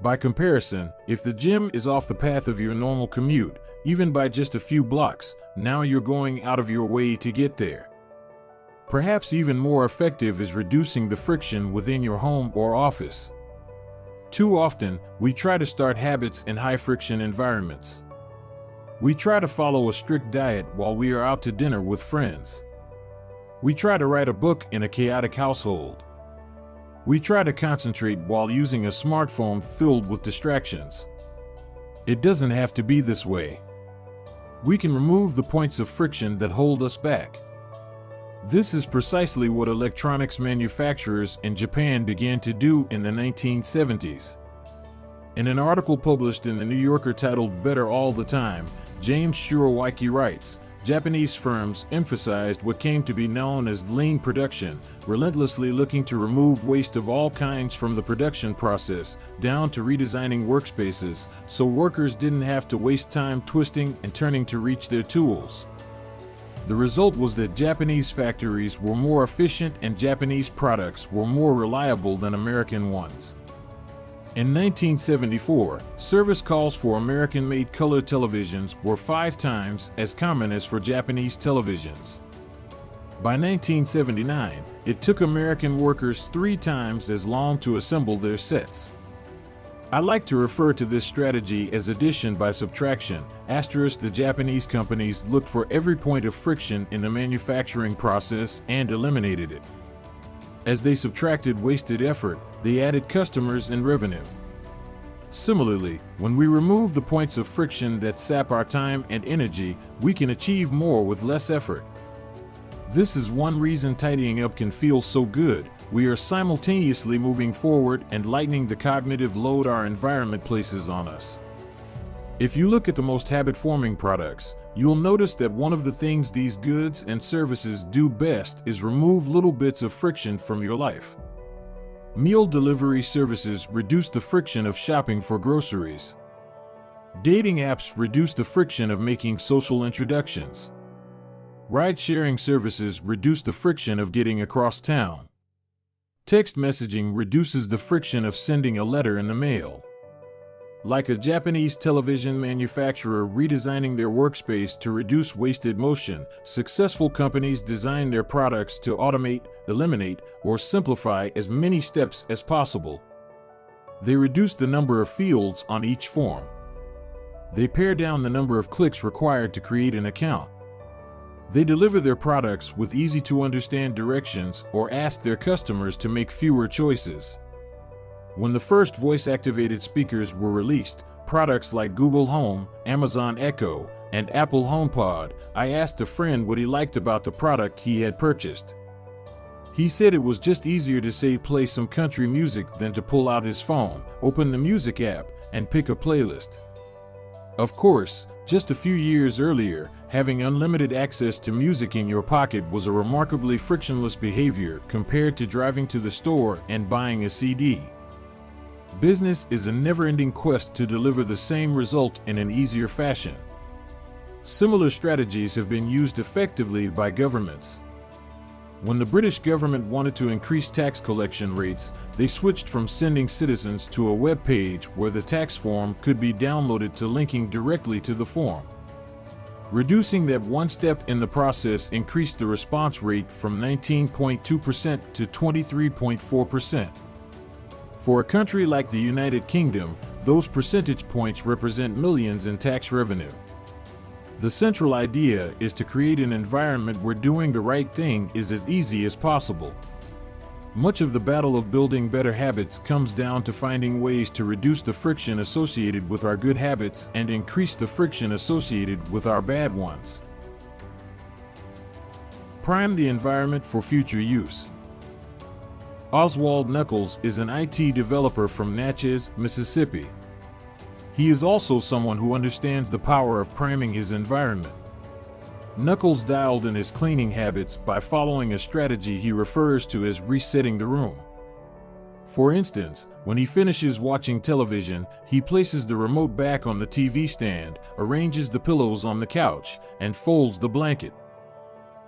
By comparison, if the gym is off the path of your normal commute, even by just a few blocks, now you're going out of your way to get there. Perhaps even more effective is reducing the friction within your home or office. Too often, we try to start habits in high-friction environments. We try to follow a strict diet while we are out to dinner with friends. We try to write a book in a chaotic household. We try to concentrate while using a smartphone filled with distractions. It doesn't have to be this way. We can remove the points of friction that hold us back. This is precisely what electronics manufacturers in Japan began to do in the 1970s. In an article published in the New Yorker titled Better All the Time, James Shirowaiki writes, Japanese firms emphasized what came to be known as lean production, relentlessly looking to remove waste of all kinds from the production process, down to redesigning workspaces, so workers didn't have to waste time twisting and turning to reach their tools. The result was that Japanese factories were more efficient and Japanese products were more reliable than American ones. In 1974, service calls for American-made color televisions were 5 times as common as for Japanese televisions. By 1979, it took American workers 3 times as long to assemble their sets. I like to refer to this strategy as addition by subtraction. The Japanese companies looked for every point of friction in the manufacturing process and eliminated it. As they subtracted wasted effort, they added customers and revenue. Similarly, when we remove the points of friction that sap our time and energy, we can achieve more with less effort. This is one reason tidying up can feel so good. We are simultaneously moving forward and lightening the cognitive load our environment places on us. If you look at the most habit-forming products, you'll notice that one of the things these goods and services do best is remove little bits of friction from your life. Meal delivery services reduce the friction of shopping for groceries. Dating apps reduce the friction of making social introductions. Ride-sharing services reduce the friction of getting across town. Text messaging reduces the friction of sending a letter in the mail. Like a Japanese television manufacturer redesigning their workspace to reduce wasted motion, successful companies design their products to automate, eliminate, or simplify as many steps as possible. They reduce the number of fields on each form. They pare down the number of clicks required to create an account. They deliver their products with easy-to-understand directions or ask their customers to make fewer choices. When the first voice-activated speakers were released, products like Google Home, Amazon Echo, and Apple HomePod, I asked a friend what he liked about the product he had purchased. He said it was just easier to say play some country music than to pull out his phone, open the music app, and pick a playlist. Of course, just a few years earlier, having unlimited access to music in your pocket was a remarkably frictionless behavior compared to driving to the store and buying a CD. Business is a never-ending quest to deliver the same result in an easier fashion. Similar strategies have been used effectively by governments. When the British government wanted to increase tax collection rates, they switched from sending citizens to a web page where the tax form could be downloaded to linking directly to the form. Reducing that one step in the process increased the response rate from 19.2% to 23.4%. For a country like the United Kingdom, those percentage points represent millions in tax revenue. The central idea is to create an environment where doing the right thing is as easy as possible. Much of the battle of building better habits comes down to finding ways to reduce the friction associated with our good habits and increase the friction associated with our bad ones. Prime the environment for future use. Oswald Knuckles is an IT developer from Natchez, Mississippi. He is also someone who understands the power of priming his environment. Knuckles dialed in his cleaning habits by following a strategy he refers to as resetting the room. For instance, when he finishes watching television, he places the remote back on the TV stand, arranges the pillows on the couch, and folds the blanket.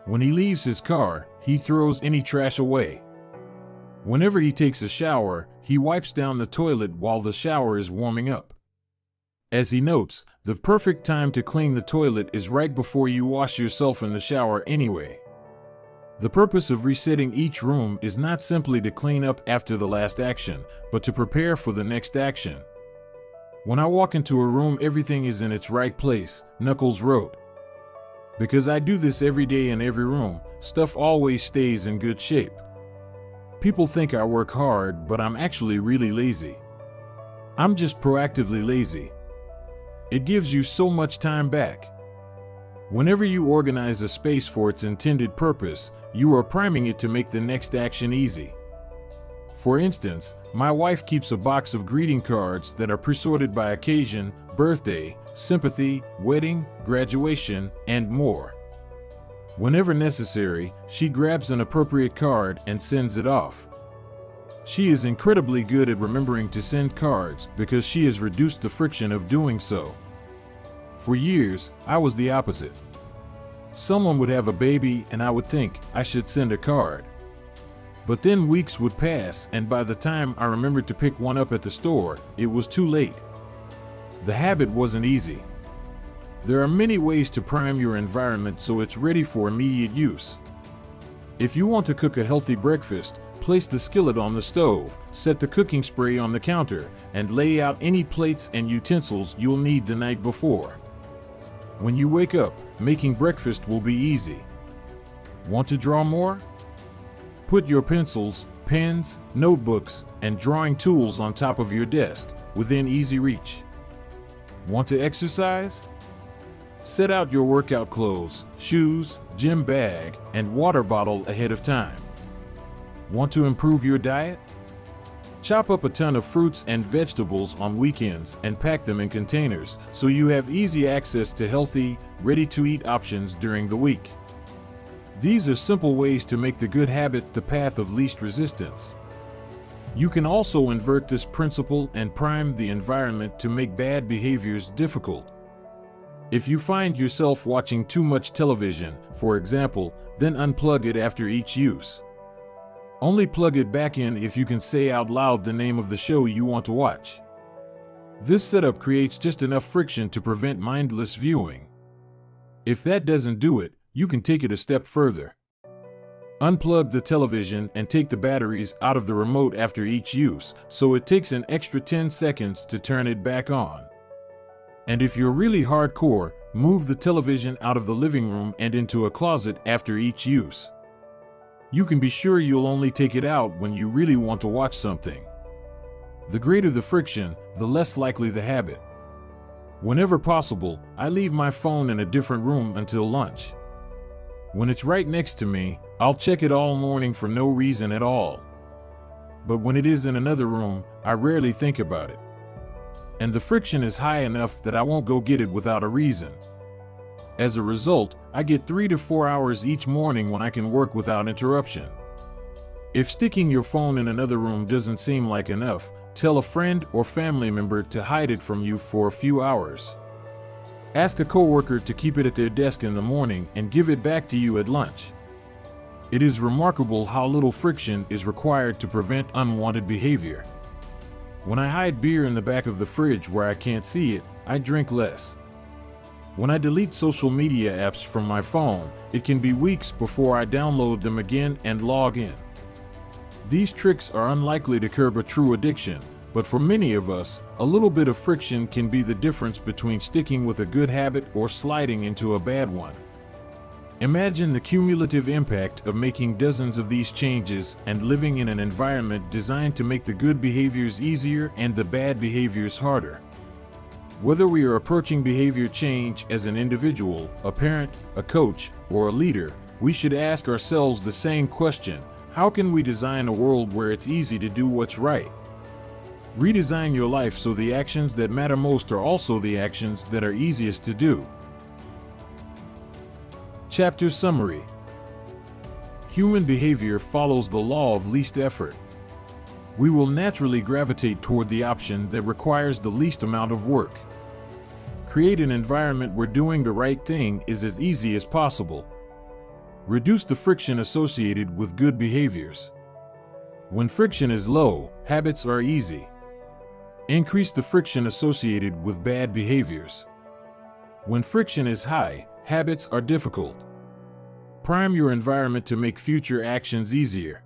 When he leaves his car, he throws any trash away. Whenever he takes a shower, he wipes down the toilet while the shower is warming up. As he notes, the perfect time to clean the toilet is right before you wash yourself in the shower anyway. The purpose of resetting each room is not simply to clean up after the last action, but to prepare for the next action. When I walk into a room, everything is in its right place, Knuckles wrote. Because I do this every day in every room, stuff always stays in good shape. People think I work hard, but I'm actually really lazy. I'm just proactively lazy. It gives you so much time back. Whenever you organize a space for its intended purpose, you are priming it to make the next action easy. For instance, my wife keeps a box of greeting cards that are pre-sorted by occasion, birthday, sympathy, wedding, graduation, and more. Whenever necessary, she grabs an appropriate card and sends it off. She is incredibly good at remembering to send cards because she has reduced the friction of doing so. For years, I was the opposite. Someone would have a baby and I would think I should send a card. But then weeks would pass, and by the time I remembered to pick one up at the store, it was too late. The habit wasn't easy. There are many ways to prime your environment so it's ready for immediate use. If you want to cook a healthy breakfast, place the skillet on the stove, set the cooking spray on the counter, and lay out any plates and utensils you'll need the night before. When you wake up, making breakfast will be easy. Want to draw more? Put your pencils, pens, notebooks, and drawing tools on top of your desk, within easy reach. Want to exercise? Set out your workout clothes, shoes, gym bag, and water bottle ahead of time. Want to improve your diet? Chop up a ton of fruits and vegetables on weekends and pack them in containers so you have easy access to healthy, ready-to-eat options during the week. These are simple ways to make the good habit the path of least resistance. You can also invert this principle and prime the environment to make bad behaviors difficult. If you find yourself watching too much television, for example, then unplug it after each use. Only plug it back in if you can say out loud the name of the show you want to watch. This setup creates just enough friction to prevent mindless viewing. If that doesn't do it, you can take it a step further. Unplug the television and take the batteries out of the remote after each use, so it takes an extra 10 seconds to turn it back on. And if you're really hardcore, Move the television out of the living room and into a closet after each use. You can be sure you'll only take it out when you really want to watch something. The greater the friction, the less likely the habit. Whenever possible, I leave my phone in a different room until lunch. When it's right next to me, I'll check it all morning for no reason at all. But when it is in another room, I rarely think about it. And the friction is high enough that I won't go get it without a reason. As a result, I get 3 to 4 hours each morning when I can work without interruption. If sticking your phone in another room doesn't seem like enough, tell a friend or family member to hide it from you for a few hours. Ask a coworker to keep it at their desk in the morning and give it back to you at lunch. It is remarkable how little friction is required to prevent unwanted behavior. When I hide beer in the back of the fridge where I can't see it, I drink less. When I delete social media apps from my phone, it can be weeks before I download them again and log in. These tricks are unlikely to curb a true addiction, but for many of us, a little bit of friction can be the difference between sticking with a good habit or sliding into a bad one. Imagine the cumulative impact of making dozens of these changes and living in an environment designed to make the good behaviors easier and the bad behaviors harder. Whether we are approaching behavior change as an individual, a parent, a coach, or a leader, we should ask ourselves the same question: how can we design a world where it's easy to do what's right? Redesign your life so the actions that matter most are also the actions that are easiest to do. Chapter Summary. Human behavior follows the law of least effort. We will naturally gravitate toward the option that requires the least amount of work. Create an environment where doing the right thing is as easy as possible. Reduce the friction associated with good behaviors. When friction is low, habits are easy. Increase the friction associated with bad behaviors. When friction is high, habits are difficult. Prime your environment to make future actions easier.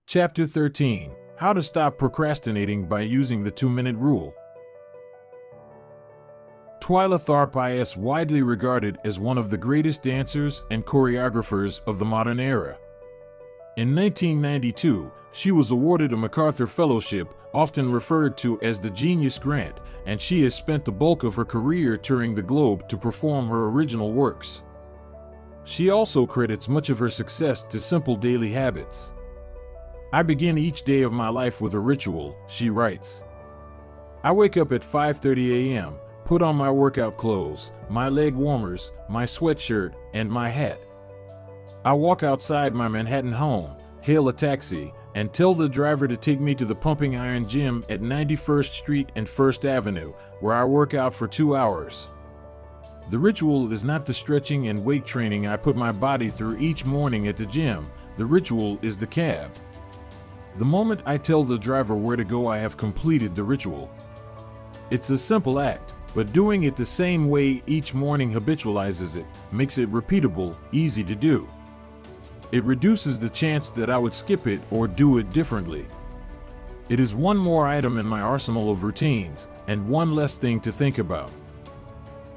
Chapter 13. How to stop procrastinating by using the 2-minute rule. Twyla Tharp is widely regarded as one of the greatest dancers and choreographers of the modern era. In 1992, she was awarded a MacArthur Fellowship, often referred to as the Genius Grant, and she has spent the bulk of her career touring the globe to perform her original works. She also credits much of her success to simple daily habits. I begin each day of my life with a ritual, she writes. I wake up at 5:30 a.m., put on my workout clothes, my leg warmers, my sweatshirt, and my hat. I walk outside my Manhattan home, hail a taxi, and tell the driver to take me to the Pumping Iron Gym at 91st Street and 1st Avenue, where I work out for 2 hours. The ritual is not the stretching and weight training I put my body through each morning at the gym. The ritual is the cab. The moment I tell the driver where to go, I have completed the ritual. It's a simple act, but doing it the same way each morning habitualizes it, makes it repeatable, easy to do. It reduces the chance that I would skip it or do it differently. It is one more item in my arsenal of routines, and one less thing to think about.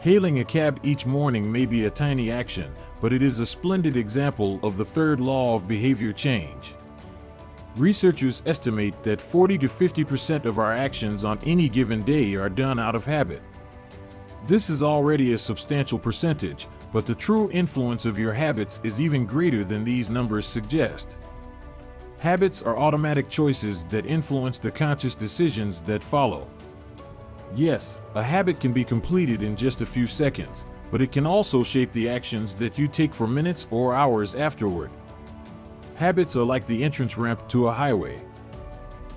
Hailing a cab each morning may be a tiny action, but it is a splendid example of the third law of behavior change. Researchers estimate that 40 to 50% of our actions on any given day are done out of habit. This is already a substantial percentage, but the true influence of your habits is even greater than these numbers suggest. Habits are automatic choices that influence the conscious decisions that follow. Yes, a habit can be completed in just a few seconds, but it can also shape the actions that you take for minutes or hours afterward. Habits are like the entrance ramp to a highway.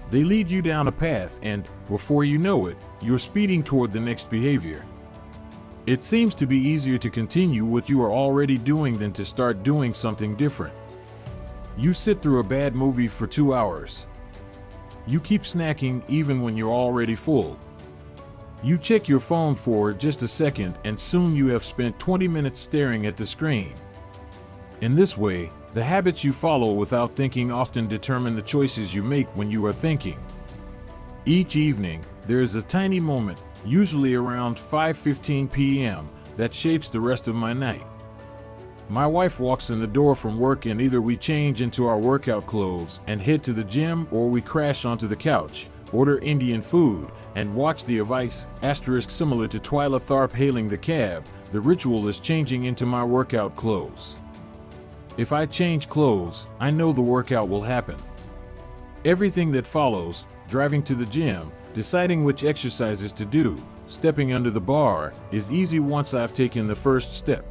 They lead you down a path and, before you know it, you're speeding toward the next behavior. It seems to be easier to continue what you are already doing than to start doing something different. You sit through a bad movie for 2 hours. You keep snacking even when you're already full. You check your phone for just a second and soon you have spent 20 minutes staring at the screen. In this way, the habits you follow without thinking often determine the choices you make when you are thinking. Each evening, there is a tiny moment, usually around 5:15 p.m., that shapes the rest of my night. My wife walks in the door from work and either we change into our workout clothes and head to the gym, or we crash onto the couch, order Indian food, and watch the Vice, similar to Twyla Tharp hailing the cab. The ritual is changing into my workout clothes. If I change clothes, I know the workout will happen. Everything that follows, driving to the gym, deciding which exercises to do, stepping under the bar, is easy once I've taken the first step.